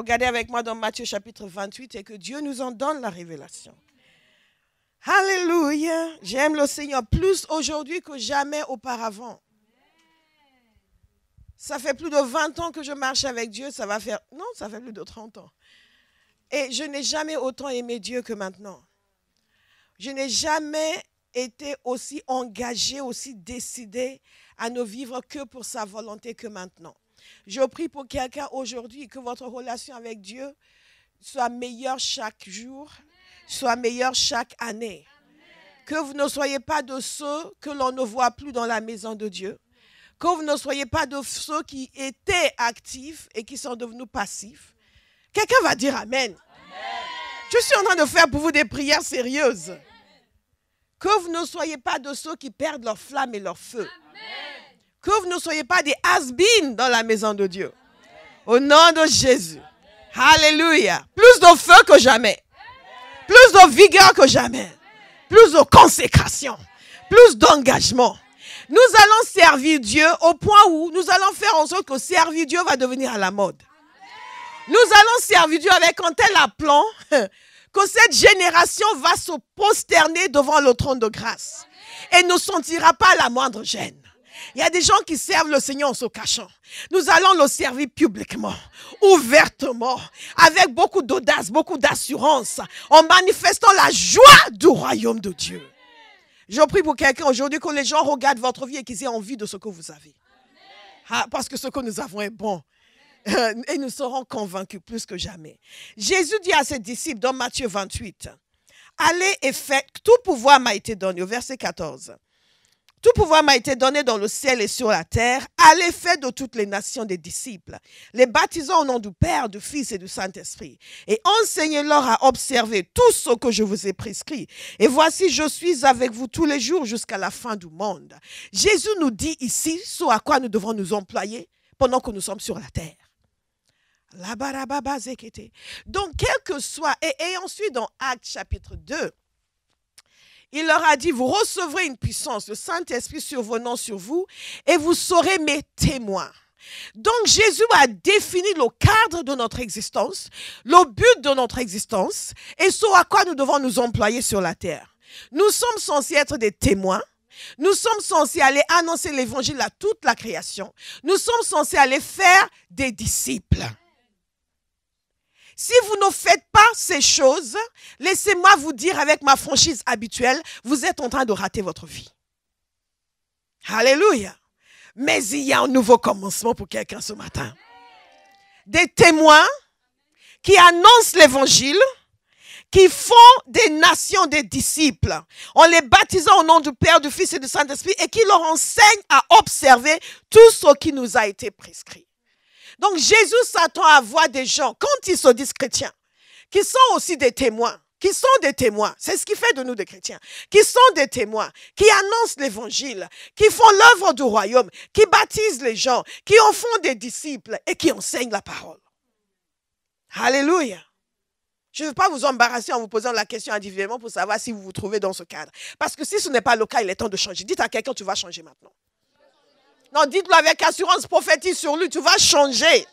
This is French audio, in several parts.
Regardez avec moi dans Matthieu chapitre 28 et que Dieu nous en donne la révélation. Alléluia. J'aime le Seigneur plus aujourd'hui que jamais auparavant. Ça fait plus de 20 ans que je marche avec Dieu. Ça fait plus de 30 ans. Et je n'ai jamais autant aimé Dieu que maintenant. Je n'ai jamais été aussi engagée, aussi décidée à ne vivre que pour sa volonté que maintenant. Je prie pour quelqu'un aujourd'hui que votre relation avec Dieu soit meilleure chaque jour, soit meilleure chaque année. Que vous ne soyez pas de ceux que l'on ne voit plus dans la maison de Dieu. Que vous ne soyez pas de ceux qui étaient actifs et qui sont devenus passifs. Quelqu'un va dire Amen. Je suis en train de faire pour vous des prières sérieuses. Que vous ne soyez pas de ceux qui perdent leur flamme et leur feu. Que vous ne soyez pas des has-been dans la maison de Dieu. Au nom de Jésus. Alléluia. Plus de feu que jamais. Plus de vigueur que jamais. Plus de consécration. Plus d'engagement. Nous allons servir Dieu au point où nous allons faire en sorte que servir Dieu va devenir à la mode. Nous allons servir Dieu avec un tel aplomb que cette génération va se prosterner devant le trône de grâce et ne sentira pas la moindre gêne. Il y a des gens qui servent le Seigneur en se cachant. Nous allons le servir publiquement, ouvertement, avec beaucoup d'audace, beaucoup d'assurance, en manifestant la joie du royaume de Dieu. Je prie pour quelqu'un aujourd'hui que les gens regardent votre vie et qu'ils aient envie de ce que vous avez. Parce que ce que nous avons est bon. Et nous serons convaincus plus que jamais. Jésus dit à ses disciples dans Matthieu 28, « Allez et faites, tout pouvoir m'a été donné. » Au verset 14. « Tout pouvoir m'a été donné dans le ciel et sur la terre. Allez, faites de toutes les nations des disciples, les baptisant au nom du Père, du Fils et du Saint-Esprit. Et enseignez-leur à observer tout ce que je vous ai prescrit. Et voici, je suis avec vous tous les jours jusqu'à la fin du monde. » Jésus nous dit ici ce à quoi nous devons nous employer pendant que nous sommes sur la terre. Donc, quel que soit, et ensuite dans Actes chapitre 2, il leur a dit, vous recevrez une puissance, le Saint-Esprit survenant sur vous, et vous serez mes témoins. Donc, Jésus a défini le cadre de notre existence, le but de notre existence, et ce à quoi nous devons nous employer sur la terre. Nous sommes censés être des témoins. Nous sommes censés aller annoncer l'évangile à toute la création. Nous sommes censés aller faire des disciples. Si vous ne faites pas ces choses, laissez-moi vous dire avec ma franchise habituelle, vous êtes en train de rater votre vie. Alléluia. Mais il y a un nouveau commencement pour quelqu'un ce matin. Des témoins qui annoncent l'évangile, qui font des nations des disciples, en les baptisant au nom du Père, du Fils et du Saint-Esprit, et qui leur enseignent à observer tout ce qui nous a été prescrit. Donc, Jésus s'attend à voir des gens, quand ils se disent chrétiens, qui sont aussi des témoins, c'est ce qui fait de nous des chrétiens, qui sont des témoins, qui annoncent l'évangile, qui font l'œuvre du royaume, qui baptisent les gens, qui en font des disciples et qui enseignent la parole. Alléluia. Je ne veux pas vous embarrasser en vous posant la question individuellement pour savoir si vous vous trouvez dans ce cadre. Parce que si ce n'est pas le cas, il est temps de changer. Dites à quelqu'un, tu vas changer maintenant. Non, dites-le avec assurance, prophétise sur lui, tu vas changer.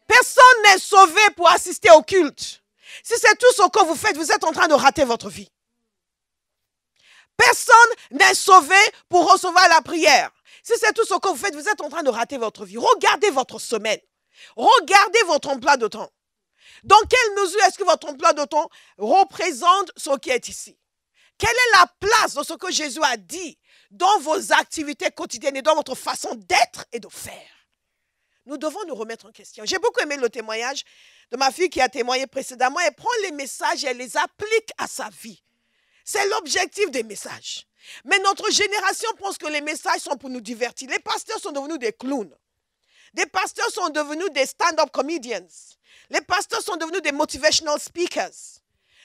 Personne n'est sauvé pour assister au culte. Si c'est tout ce que vous faites, vous êtes en train de rater votre vie. Personne n'est sauvé pour recevoir la prière. Si c'est tout ce que vous faites, vous êtes en train de rater votre vie. Regardez votre semaine. Regardez votre emploi de temps. Dans quelle mesure est-ce que votre emploi de temps représente ce qui est ici? Quelle est la place de ce que Jésus a dit dans vos activités quotidiennes et dans votre façon d'être et de faire? Nous devons nous remettre en question. J'ai beaucoup aimé le témoignage de ma fille qui a témoigné précédemment. Elle prend les messages et elle les applique à sa vie. C'est l'objectif des messages. Mais notre génération pense que les messages sont pour nous divertir. Les pasteurs sont devenus des clowns. Des pasteurs sont devenus des stand-up comedians. Les pasteurs sont devenus des motivational speakers.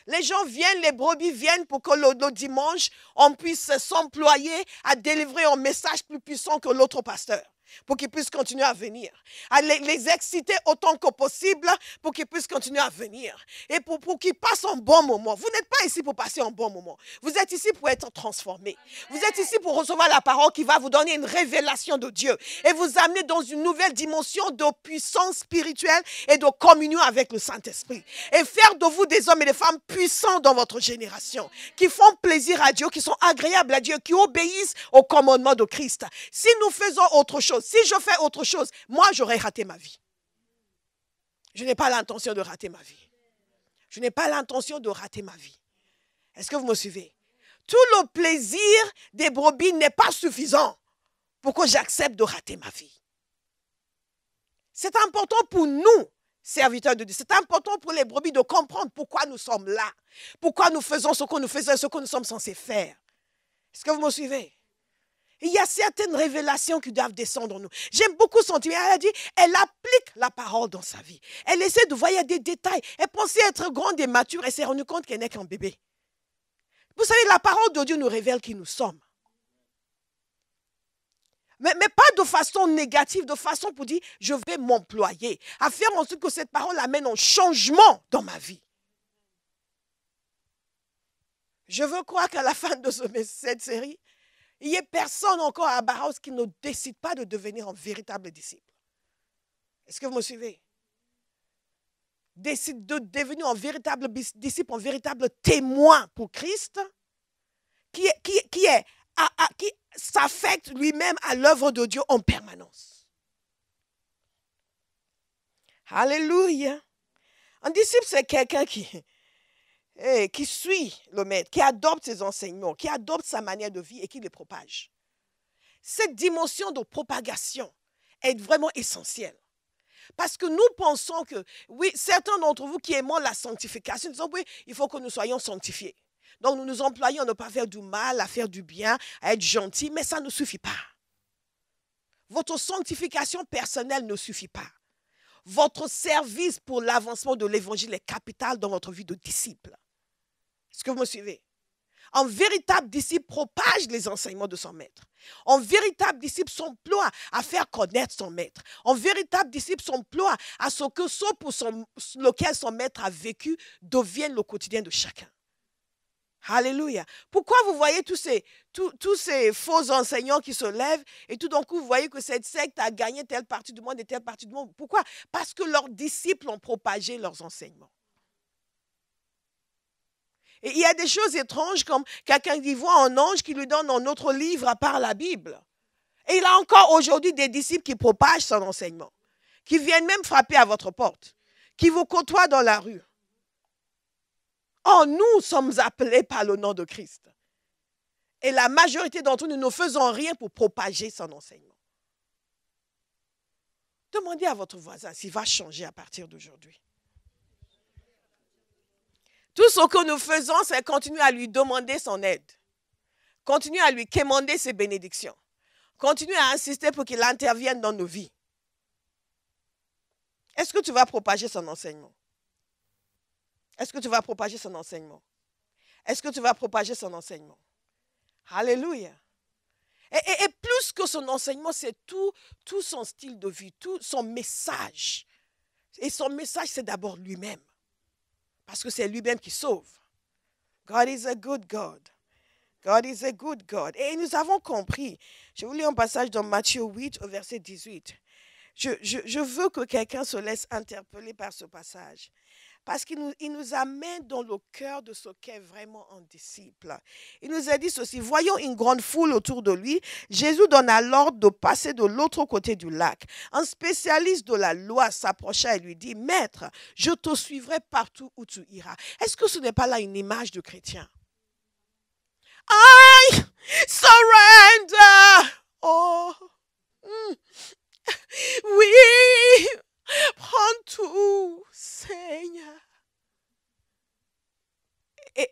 Les gens viennent, les brebis viennent pour que le dimanche, on puisse s'employer à délivrer un message plus puissant que l'autre pasteur. pour qu'ils puissent continuer à venir. À les exciter autant que possible pour qu'ils puissent continuer à venir. Et pour qu'ils passent un bon moment. Vous n'êtes pas ici pour passer un bon moment. Vous êtes ici pour être transformés. Vous êtes ici pour recevoir la parole qui va vous donner une révélation de Dieu et vous amener dans une nouvelle dimension de puissance spirituelle et de communion avec le Saint-Esprit. Et faire de vous des hommes et des femmes puissants dans votre génération, qui font plaisir à Dieu, qui sont agréables à Dieu, qui obéissent au commandement de Christ. Si nous faisons autre chose, si je fais autre chose, moi j'aurais raté ma vie. Je n'ai pas l'intention de rater ma vie. Je n'ai pas l'intention de rater ma vie. Est-ce que vous me suivez? Tout le plaisir des brebis n'est pas suffisant pour que j'accepte de rater ma vie. C'est important pour nous, serviteurs de Dieu. C'est important pour les brebis de comprendre pourquoi nous sommes là. Pourquoi nous faisons ce que nous faisons et ce que nous sommes censés faire. Est-ce que vous me suivez? Il y a certaines révélations qui doivent descendre en nous. J'aime beaucoup son témoignage. Elle a dit, elle applique la parole dans sa vie. Elle essaie de voir des détails. Elle pensait être grande et mature et s'est rendue compte qu'elle n'est qu'un bébé. Vous savez, la parole de Dieu nous révèle qui nous sommes. Mais pas de façon négative, de façon pour dire, je vais m'employer à faire en sorte que cette parole amène un changement dans ma vie. Je veux croire qu'à la fin de cette série, il n'y ait personne encore à Barros qui ne décide pas de devenir un véritable disciple. Est-ce que vous me suivez? Décide de devenir un véritable disciple, un véritable témoin pour Christ, qui s'affecte lui-même à l'œuvre de Dieu en permanence. Alléluia. Un disciple, c'est quelqu'un qui suit le maître, qui adopte ses enseignements, qui adopte sa manière de vie et qui les propage. Cette dimension de propagation est vraiment essentielle. Parce que nous pensons que, oui, certains d'entre vous qui aimons la sanctification, disons, oui, il faut que nous soyons sanctifiés. Donc nous nous employons à ne pas faire du mal, à faire du bien, à être gentils, mais ça ne suffit pas. Votre sanctification personnelle ne suffit pas. Votre service pour l'avancement de l'évangile est capital dans votre vie de disciple. Est-ce que vous me suivez? Un véritable disciple propage les enseignements de son maître. Un véritable disciple s'emploie à faire connaître son maître. Un véritable disciple s'emploie à ce que ce pour lequel son maître a vécu devienne le quotidien de chacun. Alléluia. Pourquoi vous voyez tous ces faux enseignants qui se lèvent et tout d'un coup vous voyez que cette secte a gagné telle partie du monde et telle partie du monde? Pourquoi? Parce que leurs disciples ont propagé leurs enseignements. Et il y a des choses étranges comme quelqu'un qui voit un ange qui lui donne un autre livre à part la Bible. Et il a encore aujourd'hui des disciples qui propagent son enseignement, qui viennent même frapper à votre porte, qui vous côtoient dans la rue. Oh, nous sommes appelés par le nom de Christ. Et la majorité d'entre nous ne faisons rien pour propager son enseignement. Demandez à votre voisin s'il va changer à partir d'aujourd'hui. Tout ce que nous faisons, c'est continuer à lui demander son aide. Continuer à lui quémander ses bénédictions. Continuer à insister pour qu'il intervienne dans nos vies. Est-ce que tu vas propager son enseignement? Est-ce que tu vas propager son enseignement? Est-ce que tu vas propager son enseignement? Alléluia. Et plus que son enseignement, c'est tout son style de vie, tout son message. Et son message, c'est d'abord lui-même. Parce que c'est lui-même qui sauve. God is a good God. God is a good God. Et nous avons compris. Je vous lis un passage dans Matthieu 8 au verset 18. Je veux que quelqu'un se laisse interpeller par ce passage. Parce qu'il nous amène dans le cœur de ce qu'est vraiment un disciple. Il nous a dit ceci: voyant une grande foule autour de lui, Jésus donna l'ordre de passer de l'autre côté du lac. Un spécialiste de la loi s'approcha et lui dit: Maître, je te suivrai partout où tu iras. Est-ce que ce n'est pas là une image de chrétien? I surrender. Oh, oui. Prends tout, Seigneur.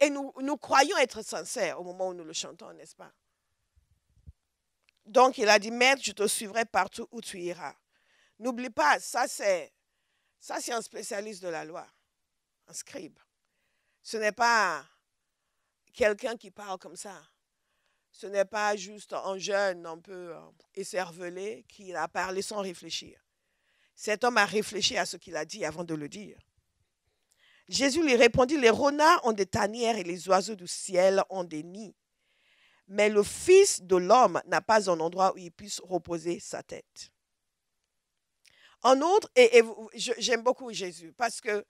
Et nous croyons être sincères au moment où nous le chantons, n'est-ce pas? Donc, il a dit, Maître, je te suivrai partout où tu iras. N'oublie pas, ça c'est un spécialiste de la loi, un scribe. Ce n'est pas quelqu'un qui parle comme ça. Ce n'est pas juste un jeune un peu écervelé qui a parlé sans réfléchir. Cet homme a réfléchi à ce qu'il a dit avant de le dire. Jésus lui répondit, les renards ont des tanières et les oiseaux du ciel ont des nids. Mais le Fils de l'homme n'a pas un endroit où il puisse reposer sa tête. En outre, et j'aime beaucoup Jésus parce que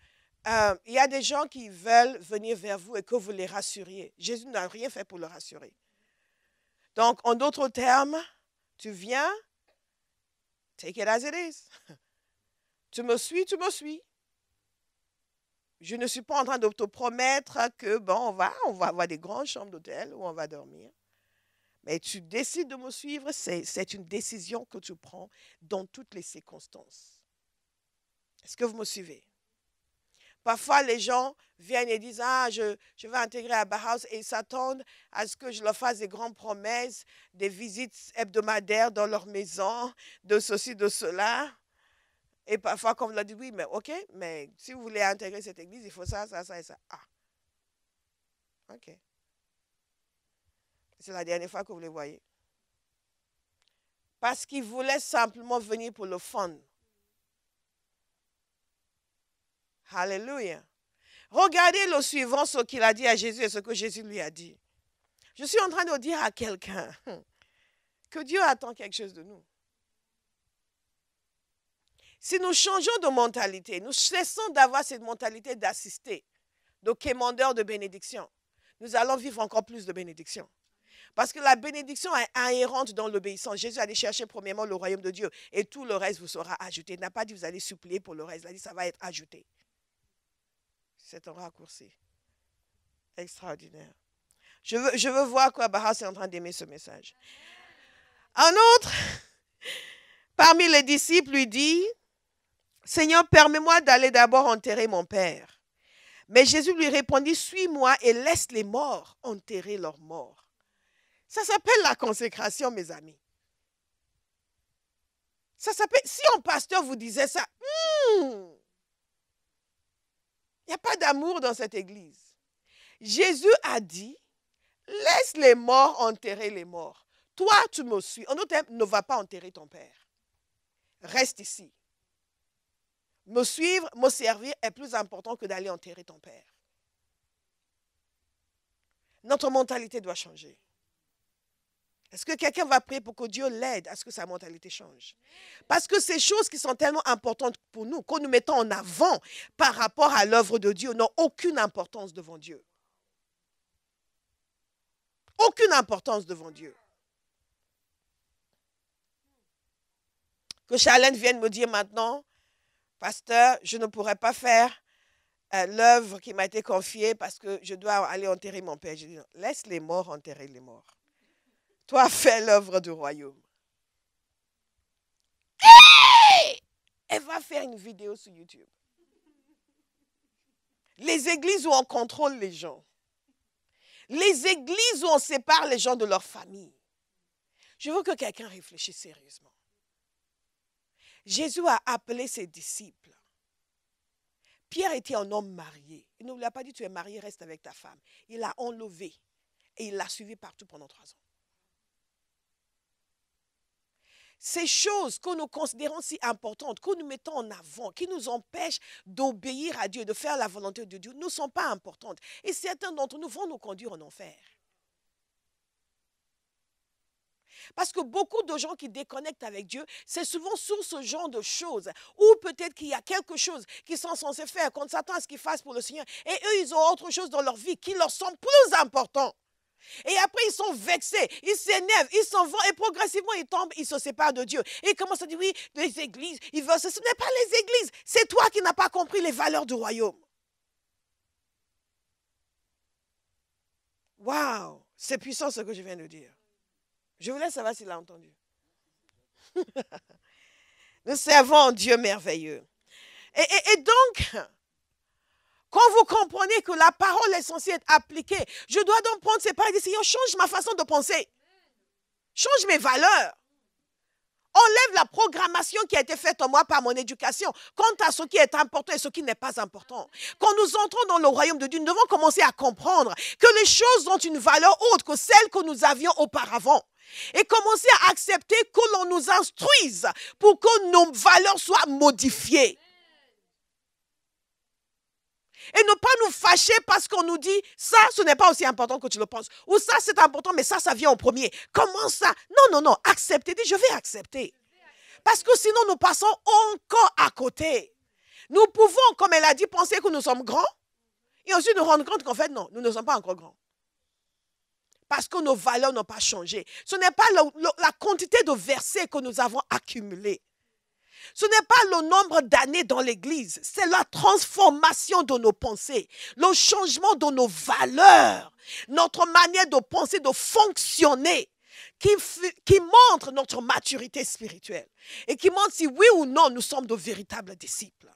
il y a des gens qui veulent venir vers vous et que vous les rassuriez. Jésus n'a rien fait pour le rassurer. Donc, en d'autres termes, tu viens, take it as it is. Tu me suis, tu me suis. Je ne suis pas en train de te promettre que, bon, on va avoir des grandes chambres d'hôtel où on va dormir. Mais tu décides de me suivre, c'est une décision que tu prends dans toutes les circonstances. Est-ce que vous me suivez? Parfois, les gens viennent et disent, ah, je vais intégrer à Bauhaus et ils s'attendent à ce que je leur fasse des grandes promesses, des visites hebdomadaires dans leur maison, de ceci, de cela. Et parfois, comme on l'a dit, oui, mais ok, mais si vous voulez intégrer cette église, il faut ça, ça, ça et ça. Ah, ok. C'est la dernière fois que vous les voyez. Parce qu'ils voulaient simplement venir pour le fun. Alléluia. Regardez le suivant, ce qu'il a dit à Jésus et ce que Jésus lui a dit. Je suis en train de dire à quelqu'un que Dieu attend quelque chose de nous. Si nous changeons de mentalité, nous cessons d'avoir cette mentalité d'assister, de quémandeur de bénédiction, nous allons vivre encore plus de bénédiction. Parce que la bénédiction est inhérente dans l'obéissance. Jésus a dit chercher premièrement le royaume de Dieu et tout le reste vous sera ajouté. Il n'a pas dit vous allez supplier pour le reste. Il a dit ça va être ajouté. C'est un raccourci. Extraordinaire. Je veux voir quoi Bauhaus est en train d'aimer ce message. Un autre, parmi les disciples, lui dit, Seigneur, permets-moi d'aller d'abord enterrer mon père. Mais Jésus lui répondit, suis-moi et laisse les morts enterrer leurs morts. Ça s'appelle la consécration, mes amis. Ça s'appelle, si un pasteur vous disait ça, il n'y a pas d'amour dans cette église. Jésus a dit, laisse les morts enterrer les morts. Toi, tu me suis. En d'autres termes, ne va pas enterrer ton père. Reste ici. Me suivre, me servir est plus important que d'aller enterrer ton père. Notre mentalité doit changer. Est-ce que quelqu'un va prier pour que Dieu l'aide à ce que sa mentalité change? Parce que ces choses qui sont tellement importantes pour nous, que nous mettons en avant par rapport à l'œuvre de Dieu, n'ont aucune importance devant Dieu. Aucune importance devant Dieu. Que Charlène vienne me dire maintenant, pasteur, je ne pourrais pas faire l'œuvre qui m'a été confiée parce que je dois aller enterrer mon père. Je dis, non, laisse les morts enterrer les morts. Toi, fais l'œuvre du royaume. Hey! Elle va faire une vidéo sur YouTube. Les églises où on contrôle les gens. Les églises où on sépare les gens de leur famille. Je veux que quelqu'un réfléchisse sérieusement. Jésus a appelé ses disciples. Pierre était un homme marié. Il ne lui a pas dit, tu es marié, reste avec ta femme. Il l'a enlevé et il l'a suivi partout pendant 3 ans. Ces choses que nous considérons si importantes, que nous mettons en avant, qui nous empêchent d'obéir à Dieu, de faire la volonté de Dieu, ne sont pas importantes. Et certains d'entre nous vont nous conduire en enfer. Parce que beaucoup de gens qui déconnectent avec Dieu, c'est souvent sur ce genre de choses. Ou peut-être qu'il y a quelque chose qu'ils sont censés faire, qu'on s'attend à ce qu'ils fassent pour le Seigneur. Et eux, ils ont autre chose dans leur vie qui leur semble plus important. Et après, ils sont vexés, ils s'énervent, ils s'en vont et progressivement, ils tombent, ils se séparent de Dieu. Et ils commencent à dire, oui, les églises, ils veulent ça. Ce n'est pas les églises, c'est toi qui n'as pas compris les valeurs du royaume. Waouh, c'est puissant ce que je viens de dire. Je voulais savoir s'il a entendu. Nous servons un Dieu merveilleux. Et donc, quand vous comprenez que la parole est censée être appliquée, je dois donc prendre ces paroles et dire, Seigneur, change ma façon de penser. Change mes valeurs. enlève la programmation qui a été faite en moi par mon éducation quant à ce qui est important et ce qui n'est pas important. Quand nous entrons dans le royaume de Dieu, nous devons commencer à comprendre que les choses ont une valeur autre que celle que nous avions auparavant. Et commencer à accepter que l'on nous instruise pour que nos valeurs soient modifiées. Et ne pas nous fâcher parce qu'on nous dit ça, ce n'est pas aussi important que tu le penses. Ou ça, c'est important, mais ça vient en premier. Comment ça? Non, acceptez. Dis, je vais accepter. Parce que sinon, nous passons encore à côté. Nous pouvons, comme elle a dit, penser que nous sommes grands. Et ensuite nous rendre compte qu'en fait, non, nous ne sommes pas encore grands. Parce que nos valeurs n'ont pas changé. Ce n'est pas la quantité de versets que nous avons accumulés. Ce n'est pas le nombre d'années dans l'Église, c'est la transformation de nos pensées, le changement de nos valeurs, notre manière de penser, de fonctionner, qui montre notre maturité spirituelle et qui montre si oui ou non nous sommes de véritables disciples.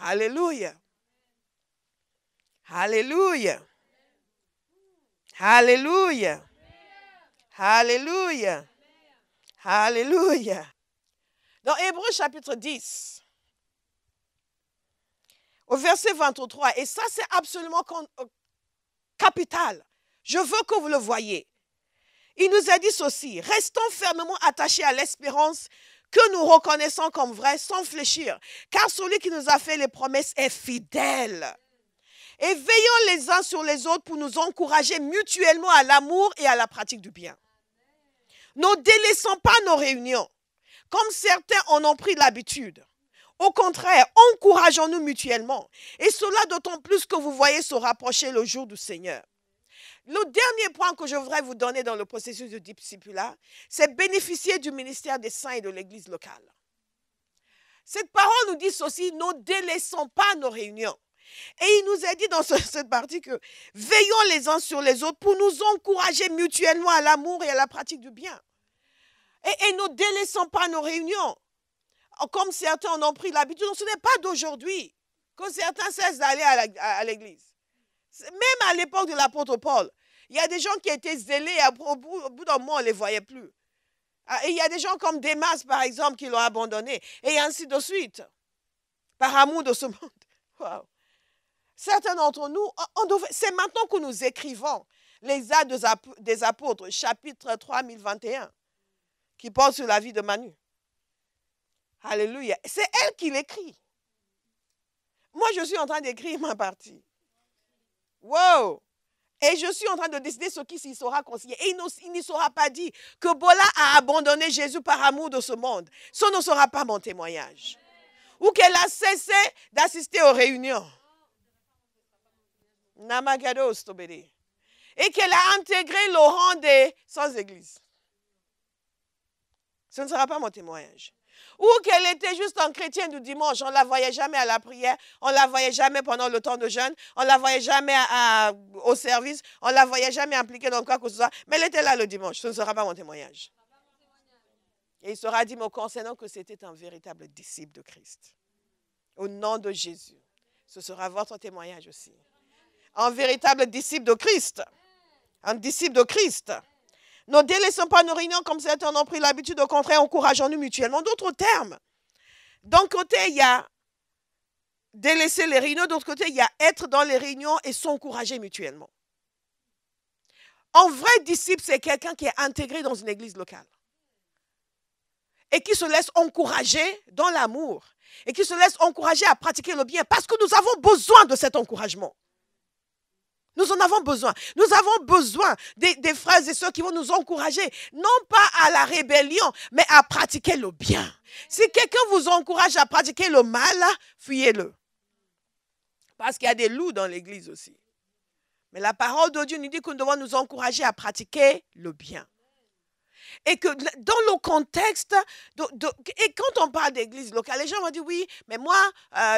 Alléluia. Alléluia. Alléluia. Alléluia. Alléluia. Dans Hébreux chapitre 10, au verset 23, et ça c'est absolument capital. Je veux que vous le voyez. Il nous a dit ceci: restons fermement attachés à l'espérance que nous reconnaissons comme vraie sans fléchir, car celui qui nous a fait les promesses est fidèle. Et veillons les uns sur les autres pour nous encourager mutuellement à l'amour et à la pratique du bien. Ne délaissons pas nos réunions, comme certains en ont pris l'habitude. Au contraire, encourageons-nous mutuellement. Et cela d'autant plus que vous voyez se rapprocher le jour du Seigneur. Le dernier point que je voudrais vous donner dans le processus de discipulat, c'est bénéficier du ministère des saints et de l'Église locale. Cette parole nous dit ceci: ne délaissons pas nos réunions. Et il nous a dit dans cette partie que veillons les uns sur les autres pour nous encourager mutuellement à l'amour et à la pratique du bien. Et ne délaissons pas nos réunions, comme certains en ont pris l'habitude. Ce n'est pas d'aujourd'hui que certains cessent d'aller à l'église. Même à l'époque de l'apôtre Paul, il y a des gens qui étaient zélés et au bout d'un moment, on ne les voyait plus. Et il y a des gens comme Démas, par exemple, qui l'ont abandonné, et ainsi de suite, par amour de ce monde. Wow. Certains d'entre nous, c'est maintenant que nous écrivons les Actes des Apôtres, chapitre 3, 1021, qui porte sur la vie de Manu. Alléluia. C'est elle qui l'écrit. Moi, je suis en train d'écrire ma partie. Wow! Et je suis en train de décider ce qui s'y sera concilié. Et il n'y sera pas dit que Bola a abandonné Jésus par amour de ce monde. Ce ne sera pas mon témoignage. Ou qu'elle a cessé d'assister aux réunions. Et qu'elle a intégré le rang des sans-église. Ce ne sera pas mon témoignage. Ou qu'elle était juste un chrétien du dimanche. On ne la voyait jamais à la prière. On ne la voyait jamais pendant le temps de jeûne. On ne la voyait jamais au service. On ne la voyait jamais impliquée dans quoi que ce soit. Mais elle était là le dimanche. Ce ne sera pas mon témoignage. Et il sera dit me concernant que c'était un véritable disciple de Christ. Au nom de Jésus. Ce sera votre témoignage aussi. Un véritable disciple de Christ. Un disciple de Christ. Ne délaissons pas nos réunions comme certains ont pris l'habitude, au contraire, encourageons-nous mutuellement. D'autres termes. D'un côté, il y a délaisser les réunions. D'autre côté, il y a être dans les réunions et s'encourager mutuellement. Un vrai disciple, c'est quelqu'un qui est intégré dans une église locale. Et qui se laisse encourager dans l'amour. Et qui se laisse encourager à pratiquer le bien. Parce que nous avons besoin de cet encouragement. Nous en avons besoin. Nous avons besoin des frères et sœurs qui vont nous encourager, non pas à la rébellion, mais à pratiquer le bien. Si quelqu'un vous encourage à pratiquer le mal, fuyez-le. Parce qu'il y a des loups dans l'église aussi. Mais la parole de Dieu nous dit que nous devons nous encourager à pratiquer le bien. Et que dans le contexte, et quand on parle d'église locale, les gens vont dire oui, mais moi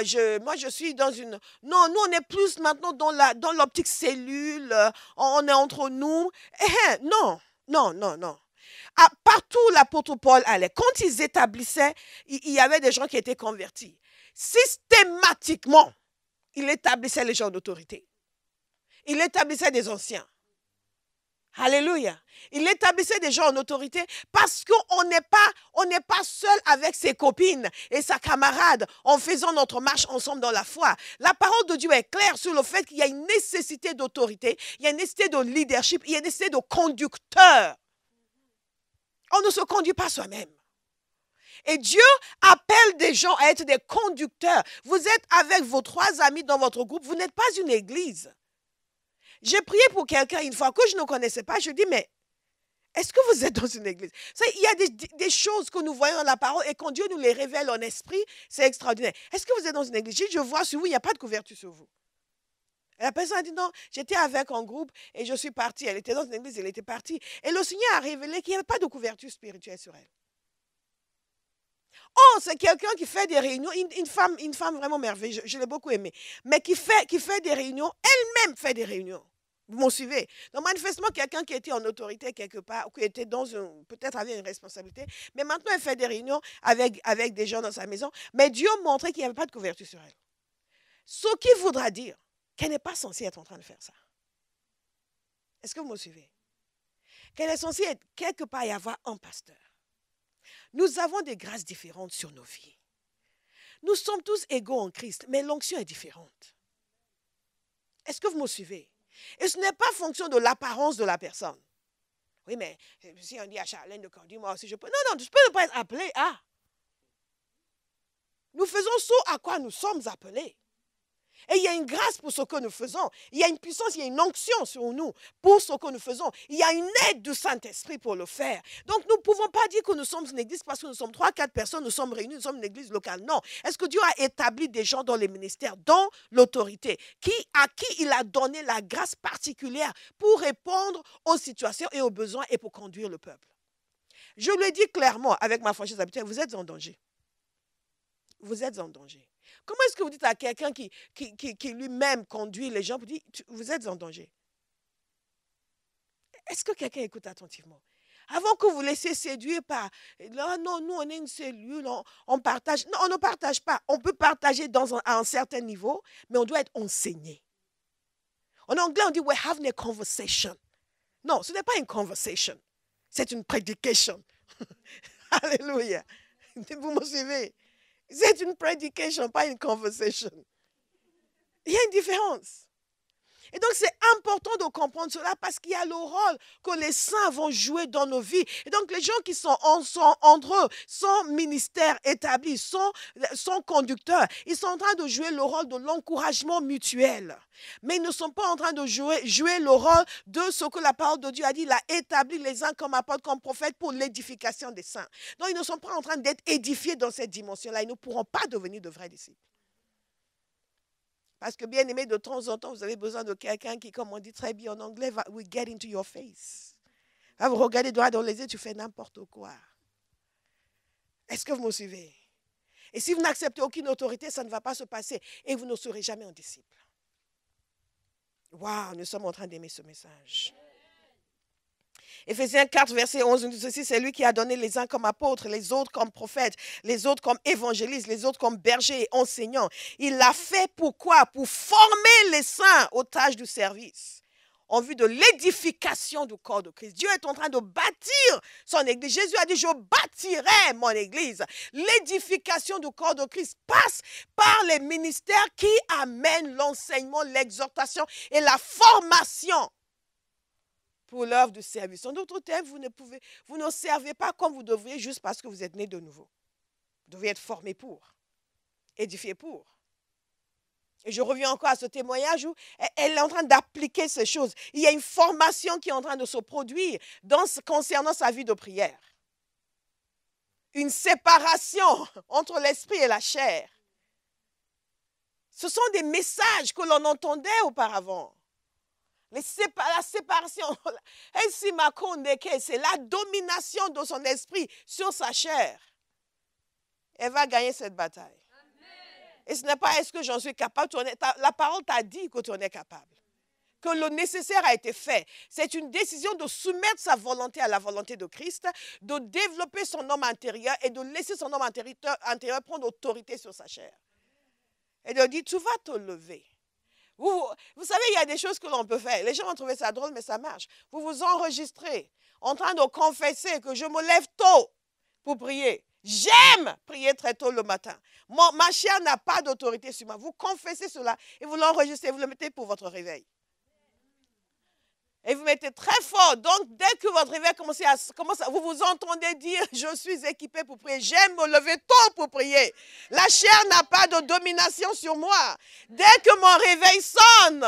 je suis dans une... Non, nous on est plus maintenant dans l'optique cellule, on est entre nous. Non. Partout où l'apôtre Paul allait, quand ils établissaient, il y avait des gens qui étaient convertis. Systématiquement, il établissait les gens d'autorité. Il établissait des anciens. Alléluia. Il établissait des gens en autorité parce qu'on n'est pas seul avec ses copines et sa camarade en faisant notre marche ensemble dans la foi. La parole de Dieu est claire sur le fait qu'il y a une nécessité d'autorité, il y a une nécessité de leadership, il y a une nécessité de conducteur. On ne se conduit pas soi-même. Et Dieu appelle des gens à être des conducteurs. Vous êtes avec vos 3 amis dans votre groupe, vous n'êtes pas une église. J'ai prié pour quelqu'un une fois que je ne connaissais pas. Je dis, mais est-ce que vous êtes dans une église? Il y a des choses que nous voyons dans la parole et quand Dieu nous les révèle en esprit, c'est extraordinaire. Est-ce que vous êtes dans une église? Je vois sur vous, il n'y a pas de couverture sur vous. Et la personne a dit, non, j'étais avec un groupe et je suis partie. Elle était dans une église, elle était partie. Et le Seigneur a révélé qu'il n'y avait pas de couverture spirituelle sur elle. Oh, c'est quelqu'un qui fait des réunions, une femme vraiment merveilleuse, je l'ai beaucoup aimée, mais qui fait des réunions, elle-même fait des réunions. Vous me suivez? Donc, manifestement, quelqu'un qui était en autorité quelque part, qui était peut-être avait une responsabilité, mais maintenant, elle fait des réunions avec des gens dans sa maison, mais Dieu montrait qu'il n'y avait pas de couverture sur elle. Ce qui voudra dire qu'elle n'est pas censée être en train de faire ça. Est-ce que vous me suivez? Qu'elle est censée être quelque part y avoir un pasteur. Nous avons des grâces différentes sur nos vies. Nous sommes tous égaux en Christ, mais l'onction est différente. Est-ce que vous me suivez? Et ce n'est pas fonction de l'apparence de la personne. Oui, mais si on dit à Charlène de conduire, moi aussi je peux. Non, tu peux ne pas être appelé à. Nous faisons ce à quoi nous sommes appelés. Et il y a une grâce pour ce que nous faisons. Il y a une puissance, il y a une onction sur nous pour ce que nous faisons. Il y a une aide du Saint-Esprit pour le faire. Donc, nous ne pouvons pas dire que nous sommes une église parce que nous sommes 3-4 personnes, nous sommes réunis, nous sommes une église locale. Non. Est-ce que Dieu a établi des gens dans les ministères, dans l'autorité, à qui il a donné la grâce particulière pour répondre aux situations et aux besoins et pour conduire le peuple? Je le dis clairement avec ma franchise habituelle, vous êtes en danger. Vous êtes en danger. Comment est-ce que vous dites à quelqu'un qui lui-même conduit les gens, vous dites, vous êtes en danger? Est-ce que quelqu'un écoute attentivement? Avant que vous laissiez séduire par, non, nous on est une cellule, on partage. Non, on ne partage pas. On peut partager à un certain niveau, mais on doit être enseigné. En anglais, on dit, we're having a conversation. Non, ce n'est pas une conversation. C'est une predication. Alléluia. Vous me suivez? C'est une predication, pas une conversation. Il y a une différence. Et donc, c'est important de comprendre cela parce qu'il y a le rôle que les saints vont jouer dans nos vies. Et donc, les gens qui sont entre eux, sont ministères établis, sont conducteurs, ils sont en train de jouer le rôle de l'encouragement mutuel. Mais ils ne sont pas en train de jouer le rôle de ce que la parole de Dieu a dit. Il a établi les uns comme apôtres, comme prophètes pour l'édification des saints. Donc, ils ne sont pas en train d'être édifiés dans cette dimension-là. Ils ne pourront pas devenir de vrais disciples. Parce que bien aimé, de temps en temps, vous avez besoin de quelqu'un qui, comme on dit très bien en anglais, will get into your face. Va vous regarder droit dans les yeux, tu fais n'importe quoi. Est-ce que vous me suivez? Et si vous n'acceptez aucune autorité, ça ne va pas se passer. Et vous ne serez jamais un disciple. Waouh, nous sommes en train d'aimer ce message. Éphésiens 4, verset 11, nous dit ceci, c'est lui qui a donné les uns comme apôtres, les autres comme prophètes, les autres comme évangélistes, les autres comme bergers et enseignants. Il l'a fait pourquoi? Pour former les saints aux tâches du service, en vue de l'édification du corps de Christ. Dieu est en train de bâtir son église. Jésus a dit, je bâtirai mon église. L'édification du corps de Christ passe par les ministères qui amènent l'enseignement, l'exhortation et la formation pour l'œuvre du service. En d'autres termes, vous ne servez pas comme vous devriez juste parce que vous êtes né de nouveau. Vous devriez être formé pour, édifié pour. Et je reviens encore à ce témoignage où elle est en train d'appliquer ces choses. Il y a une formation qui est en train de se produire concernant sa vie de prière. Une séparation entre l'esprit et la chair. Ce sont des messages que l'on entendait auparavant. La séparation, c'est la domination de son esprit sur sa chair. Elle va gagner cette bataille. Amen. Et ce n'est pas est-ce que j'en suis capable. La parole t'a dit que tu en es capable. Que le nécessaire a été fait. C'est une décision de soumettre sa volonté à la volonté de Christ, de développer son homme intérieur et de laisser son homme intérieur prendre autorité sur sa chair. Et de dire, tu vas te lever Vous savez, il y a des choses que l'on peut faire. Les gens vont trouver ça drôle, mais ça marche. Vous vous enregistrez en train de confesser que je me lève tôt pour prier. J'aime prier très tôt le matin. Ma chair n'a pas d'autorité sur moi. Vous confessez cela et vous l'enregistrez, vous le mettez pour votre réveil. Et vous mettez très fort. Donc, dès que votre réveil commence à vous vous entendez dire, je suis équipé pour prier. J'aime me lever tôt pour prier. La chair n'a pas de domination sur moi. Dès que mon réveil sonne,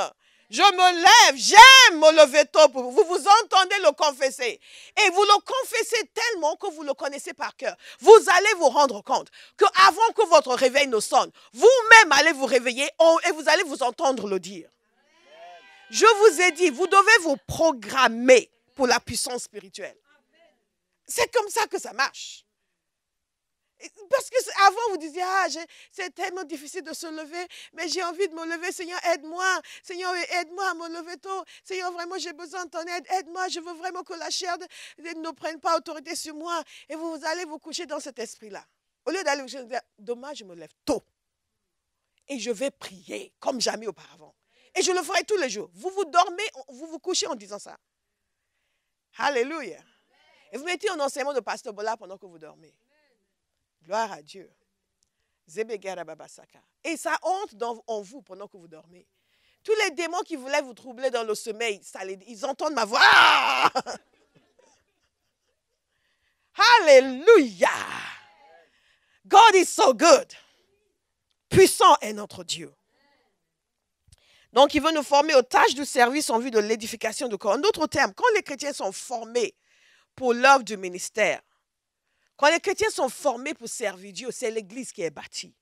je me lève. J'aime me lever tôt pour vous. Vous vous entendez le confesser. Et vous le confessez tellement que vous le connaissez par cœur. Vous allez vous rendre compte qu'avant que votre réveil ne sonne, vous-même allez vous réveiller et vous allez vous entendre le dire. Je vous ai dit, vous devez vous programmer pour la puissance spirituelle. C'est comme ça que ça marche. Parce qu'avant, vous disiez, c'est tellement difficile de se lever, mais j'ai envie de me lever. Seigneur, aide-moi. Seigneur, aide-moi à me lever tôt. Seigneur, vraiment, j'ai besoin de ton aide. Aide-moi, je veux vraiment que la chair ne prenne pas autorité sur moi. Et vous allez vous coucher dans cet esprit-là. Au lieu d'aller vous coucher, demain, je me lève tôt. Et je vais prier comme jamais auparavant. Et je le ferai tous les jours. Vous vous dormez, vous vous couchez en disant ça. Alléluia. Et vous mettez un enseignement de Pasteur Bola pendant que vous dormez. Gloire à Dieu. Et ça entre en vous pendant que vous dormez. Tous les démons qui voulaient vous troubler dans le sommeil, ils entendent ma voix. Ah! Alléluia. God is so good. Puissant est notre Dieu. Donc, il veut nous former aux tâches du service en vue de l'édification du corps. En d'autres termes, quand les chrétiens sont formés pour l'œuvre du ministère, quand les chrétiens sont formés pour servir Dieu, c'est l'Église qui est bâtie.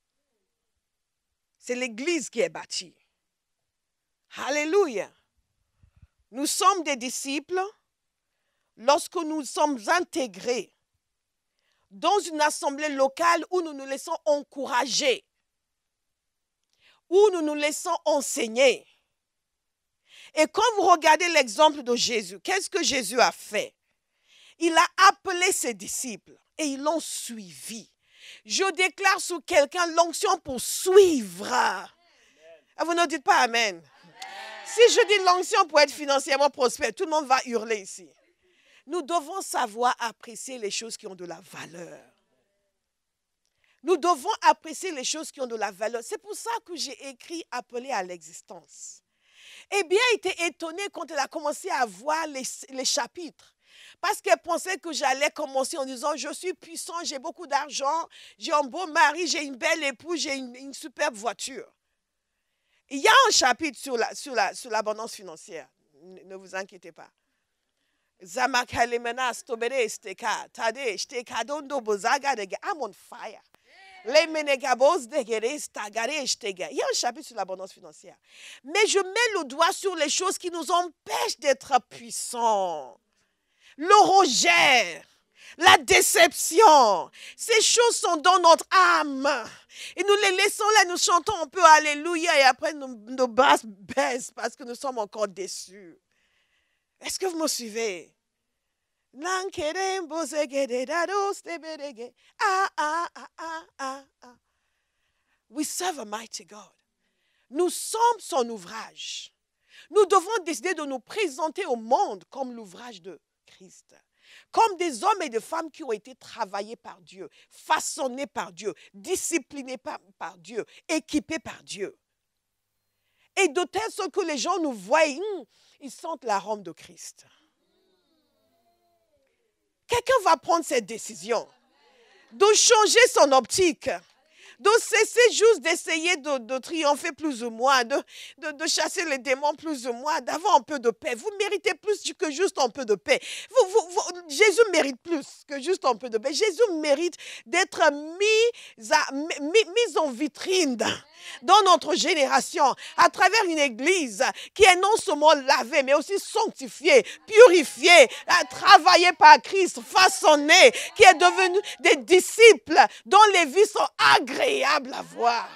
C'est l'Église qui est bâtie. Alléluia. Nous sommes des disciples lorsque nous sommes intégrés dans une assemblée locale où nous nous laissons encourager, où nous nous laissons enseigner. Et quand vous regardez l'exemple de Jésus, qu'est-ce que Jésus a fait? Il a appelé ses disciples et ils l'ont suivi. Je déclare sur quelqu'un l'onction pour suivre. Vous ne dites pas Amen. Si je dis l'onction pour être financièrement prospère, tout le monde va hurler ici. Nous devons savoir apprécier les choses qui ont de la valeur. Nous devons apprécier les choses qui ont de la valeur. C'est pour ça que j'ai écrit « Appelé à l'existence ». Et bien été étonnée quand elle a commencé à voir les chapitres. Parce qu'elle pensait que j'allais commencer en disant « Je suis puissant, j'ai beaucoup d'argent, j'ai un beau mari, j'ai une belle épouse, j'ai une superbe voiture. » Il y a un chapitre sur l'abondance financière. Ne vous inquiétez pas. I'm on fire. Il y a un chapitre sur l'abondance financière. Mais je mets le doigt sur les choses qui nous empêchent d'être puissants. Le rejet, la déception. Ces choses sont dans notre âme. Et nous les laissons là, nous chantons un peu Alléluia et après nos basses baissent parce que nous sommes encore déçus. Est-ce que vous me suivez? We serve a mighty God. Nous sommes son ouvrage. Nous devons décider de nous présenter au monde comme l'ouvrage de Christ. Comme des hommes et des femmes qui ont été travaillés par Dieu, façonnés par Dieu, disciplinés par Dieu, équipés par Dieu. Et de telle sorte que les gens nous voient, ils sentent l'arôme de Christ. Quelqu'un va prendre cette décision de changer son optique, de cesser juste d'essayer de triompher plus ou moins, de chasser les démons plus ou moins, d'avoir un peu de paix. Vous méritez plus que juste un peu de paix. Jésus mérite plus que juste un peu de paix. Jésus mérite d'être mis en vitrine dans notre génération à travers une église qui est non seulement lavée, mais aussi sanctifiée, purifiée, travaillée par Christ, façonnée, qui est devenue des disciples dont les vies sont agréables à voir.